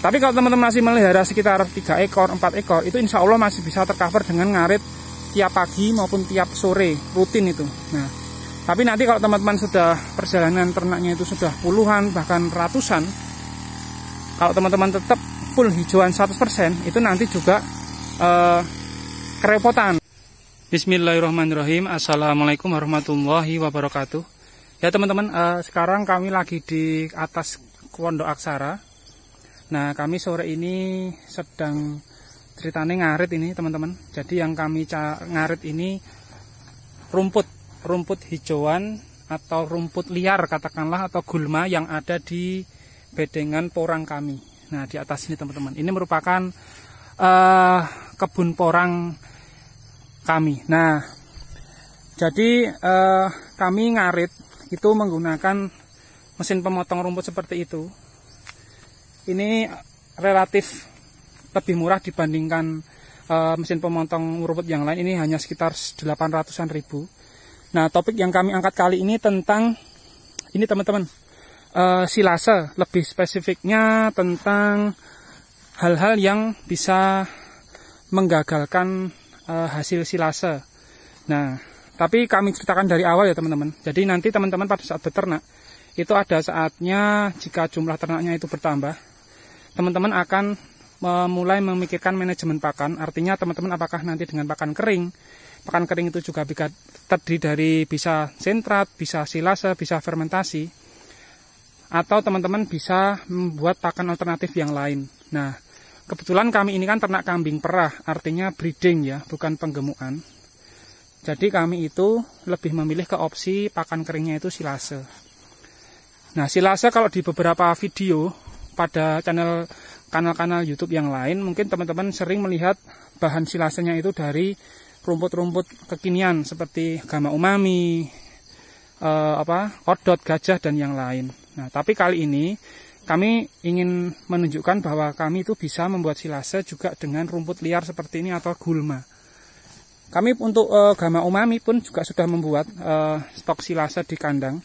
Tapi kalau teman-teman masih melihara sekitar 3 ekor, 4 ekor, itu insya Allah masih bisa tercover dengan ngarit tiap pagi maupun tiap sore, rutin itu. Nah, tapi nanti kalau teman-teman sudah perjalanan ternaknya itu sudah puluhan bahkan ratusan, kalau teman-teman tetap full hijauan 100%, itu nanti juga kerepotan. Bismillahirrahmanirrahim. Assalamualaikum warahmatullahi wabarakatuh. Ya teman-teman, sekarang kami lagi di atas Pondok Aksara. Nah, kami sore ini sedang ceritanya ngarit ini teman-teman. Jadi yang kami ngarit ini rumput hijauan atau rumput liar katakanlah, atau gulma yang ada di bedengan porang kami. Nah, di atas ini teman-teman, ini merupakan kebun porang kami. Nah, jadi kami ngarit itu menggunakan mesin pemotong rumput seperti itu. Ini relatif lebih murah dibandingkan mesin pemotong rumput yang lain. Ini hanya sekitar 800-an ribu. Nah, topik yang kami angkat kali ini tentang ini teman-teman, silase. Lebih spesifiknya tentang hal-hal yang bisa menggagalkan hasil silase. Nah, tapi kami ceritakan dari awal ya teman-teman. Jadi nanti teman-teman pada saat beternak, itu ada saatnya jika jumlah ternaknya itu bertambah, teman-teman akan mulai memikirkan manajemen pakan. Artinya teman-teman apakah nanti dengan pakan kering itu juga bisa terdiri dari bisa sentrat, bisa silase, bisa fermentasi, atau teman-teman bisa membuat pakan alternatif yang lain. Nah, kebetulan kami ini kan ternak kambing perah, artinya breeding ya, bukan penggemukan. Jadi kami itu lebih memilih ke opsi pakan keringnya itu silase. Nah, silase kalau di beberapa video pada kanal-kanal YouTube yang lain, mungkin teman-teman sering melihat bahan silasenya itu dari rumput-rumput kekinian seperti gama umami, odot, gajah, dan yang lain. Nah, tapi kali ini kami ingin menunjukkan bahwa kami itu bisa membuat silase juga dengan rumput liar seperti ini atau gulma. Kami untuk gama umami pun juga sudah membuat stok silase di kandang.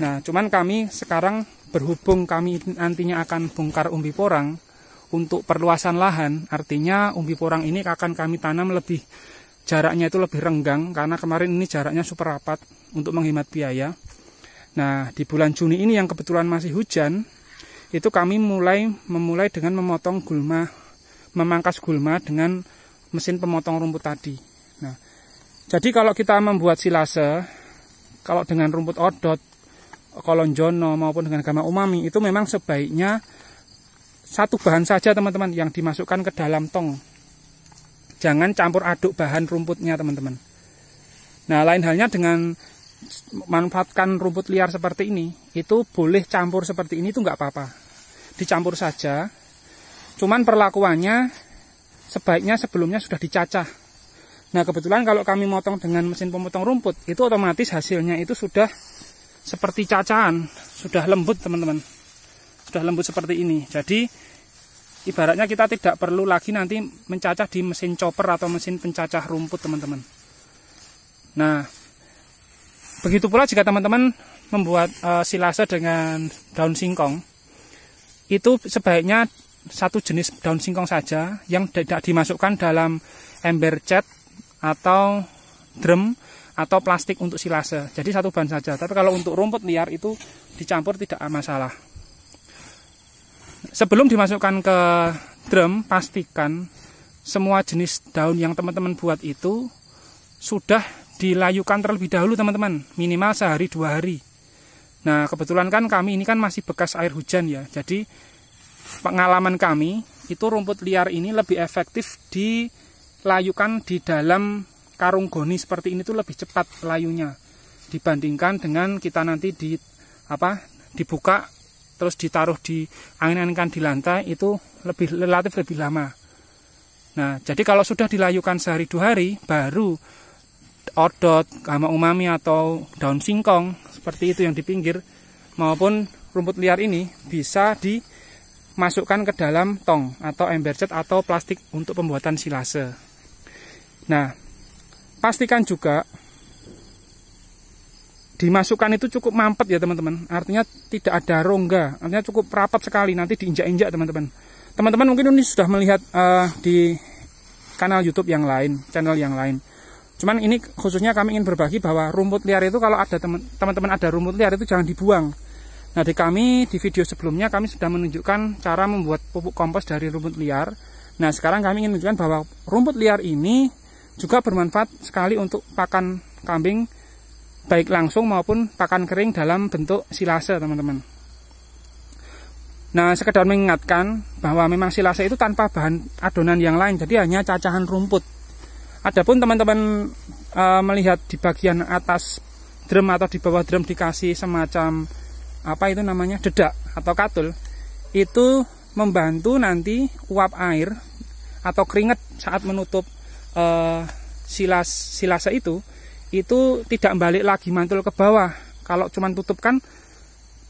Nah, cuman kami sekarang berhubung kami nantinya akan bongkar umbi porang untuk perluasan lahan, artinya umbi porang ini akan kami tanam lebih, jaraknya itu lebih renggang, karena kemarin ini jaraknya super rapat untuk menghemat biaya. Nah, di bulan Juni ini yang kebetulan masih hujan, itu kami memulai dengan memotong gulma, memangkas gulma dengan mesin pemotong rumput tadi. Nah, jadi kalau kita membuat silase, kalau dengan rumput odot, kolonjono maupun dengan gama umami, itu memang sebaiknya satu bahan saja teman-teman yang dimasukkan ke dalam tong. Jangan campur aduk bahan rumputnya teman-teman. Nah, lain halnya dengan manfaatkan rumput liar seperti ini, itu boleh campur seperti ini, itu nggak apa-apa, dicampur saja. Cuman perlakuannya sebaiknya sebelumnya sudah dicacah. Nah, kebetulan kalau kami motong dengan mesin pemotong rumput, itu otomatis hasilnya itu sudah seperti cacahan, sudah lembut teman-teman, sudah lembut seperti ini. Jadi ibaratnya kita tidak perlu lagi nanti mencacah di mesin chopper atau mesin pencacah rumput teman-teman. Nah, begitu pula jika teman-teman membuat silase dengan daun singkong, itu sebaiknya satu jenis daun singkong saja yang tidak dimasukkan dalam ember cat atau drum atau plastik untuk silase. Jadi satu bahan saja. Tapi kalau untuk rumput liar itu dicampur tidak masalah. Sebelum dimasukkan ke drum, pastikan semua jenis daun yang teman-teman buat itu sudah dilayukan terlebih dahulu teman-teman, minimal sehari 2 hari. Nah, kebetulan kan kami ini kan masih bekas air hujan ya. Jadi pengalaman kami itu rumput liar ini lebih efektif dilayukan di dalam karung goni seperti ini tuh lebih cepat layunya dibandingkan dengan kita nanti dibuka terus ditaruh di angin-anginkan di lantai, itu relatif lebih lama. Nah, jadi kalau sudah dilayukan sehari 2 hari, baru odot, gama umami atau daun singkong seperti itu yang di pinggir maupun rumput liar ini bisa dimasukkan ke dalam tong atau ember cat atau plastik untuk pembuatan silase. Nah, pastikan juga dimasukkan itu cukup mampet ya teman-teman. Artinya tidak ada rongga, artinya cukup rapat sekali, nanti diinjak-injak teman-teman. teman-teman mungkin ini sudah melihat di kanal YouTube yang lain, channel yang lain. Cuman ini khususnya kami ingin berbagi bahwa rumput liar itu kalau ada teman-teman ada rumput liar itu jangan dibuang. Nah, di video sebelumnya kami sudah menunjukkan cara membuat pupuk kompos dari rumput liar. Nah, sekarang kami ingin menunjukkan bahwa rumput liar ini juga bermanfaat sekali untuk pakan kambing, baik langsung maupun pakan kering dalam bentuk silase, teman-teman. Nah, sekedar mengingatkan bahwa memang silase itu tanpa bahan adonan yang lain, jadi hanya cacahan rumput. Adapun teman-teman melihat di bagian atas drum atau di bawah drum dikasih semacam apa itu namanya, dedak atau katul, itu membantu nanti uap air atau keringat saat menutup silase itu tidak balik lagi mantul ke bawah. Kalau cuman tutup kan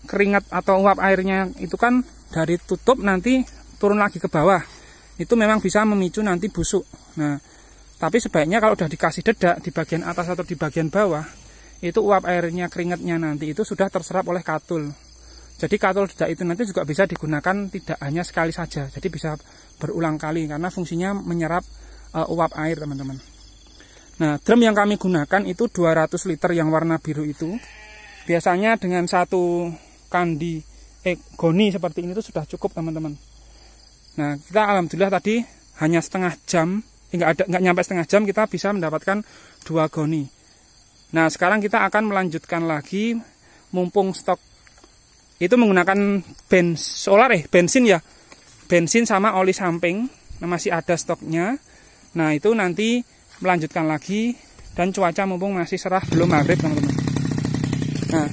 keringat atau uap airnya itu kan dari tutup nanti turun lagi ke bawah, itu memang bisa memicu nanti busuk. Nah, tapi sebaiknya kalau udah dikasih dedak di bagian atas atau di bagian bawah, itu uap airnya, keringatnya nanti itu sudah terserap oleh katul. Jadi katul dedak itu nanti juga bisa digunakan tidak hanya sekali saja, jadi bisa berulang kali karena fungsinya menyerap uap air, teman-teman. Nah, drum yang kami gunakan itu 200 liter yang warna biru itu. Biasanya dengan satu goni seperti ini itu sudah cukup, teman-teman. Nah, kita alhamdulillah tadi hanya setengah jam, nggak nyampe setengah jam kita bisa mendapatkan 2 goni. Nah, sekarang kita akan melanjutkan lagi, mumpung stok itu menggunakan bensin ya, bensin sama oli samping, masih ada stoknya. Nah, itu nanti melanjutkan lagi, dan cuaca mumpung masih cerah belum maghrib, teman-teman. Nah,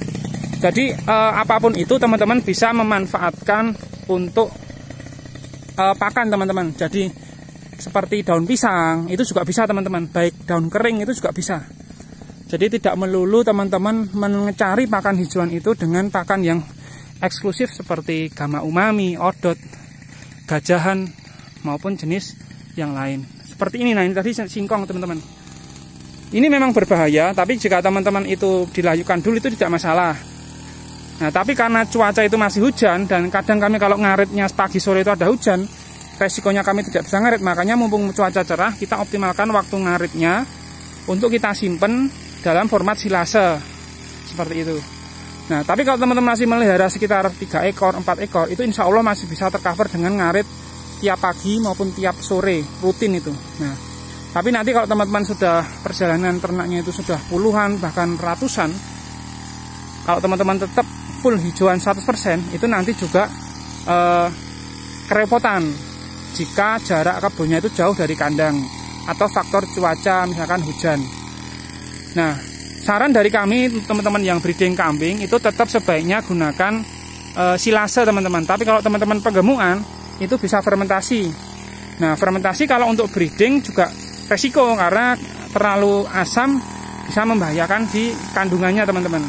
jadi apapun itu teman-teman bisa memanfaatkan untuk pakan, teman-teman. Jadi seperti daun pisang itu juga bisa, teman-teman, baik daun kering itu juga bisa. Jadi tidak melulu teman-teman mencari pakan hijauan itu dengan pakan yang eksklusif seperti gama umami, odot, gajahan maupun jenis yang lain. Seperti ini, nah ini tadi singkong, teman-teman. Ini memang berbahaya, tapi jika teman-teman itu dilayukan dulu itu tidak masalah. Nah, tapi karena cuaca itu masih hujan dan kadang kami kalau ngaritnya pagi sore itu ada hujan, resikonya kami tidak bisa ngarit. Makanya mumpung cuaca cerah, kita optimalkan waktu ngaritnya untuk kita simpen dalam format silase seperti itu. Nah, tapi kalau teman-teman masih melihara sekitar 3 ekor, 4 ekor, itu insya Allah masih bisa tercover dengan ngarit tiap pagi maupun tiap sore, rutin itu. Nah, tapi nanti kalau teman-teman sudah perjalanan ternaknya itu sudah puluhan bahkan ratusan, kalau teman-teman tetap full hijauan 100%, itu nanti juga kerepotan jika jarak kebunnya itu jauh dari kandang atau faktor cuaca misalkan hujan. Nah, saran dari kami teman-teman yang breeding kambing itu tetap sebaiknya gunakan silase, teman-teman. Tapi kalau teman-teman penggemukan itu bisa fermentasi. Nah, fermentasi kalau untuk breeding juga resiko karena terlalu asam bisa membahayakan di kandungannya, teman-teman.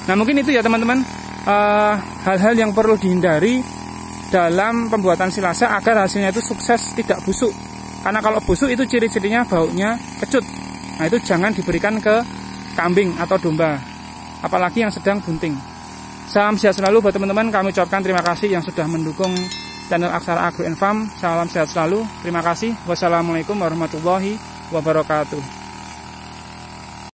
Nah, mungkin itu ya, teman-teman, hal-hal yang perlu dihindari dalam pembuatan silase agar hasilnya itu sukses, tidak busuk. Karena kalau busuk itu ciri-cirinya baunya kecut. Nah, itu jangan diberikan ke kambing atau domba, apalagi yang sedang bunting. Salam sehat selalu buat teman-teman. Kami ucapkan terima kasih yang sudah mendukung channel Aksara Agro and Farm. Salam sehat selalu. Terima kasih. Wassalamualaikum warahmatullahi wabarakatuh.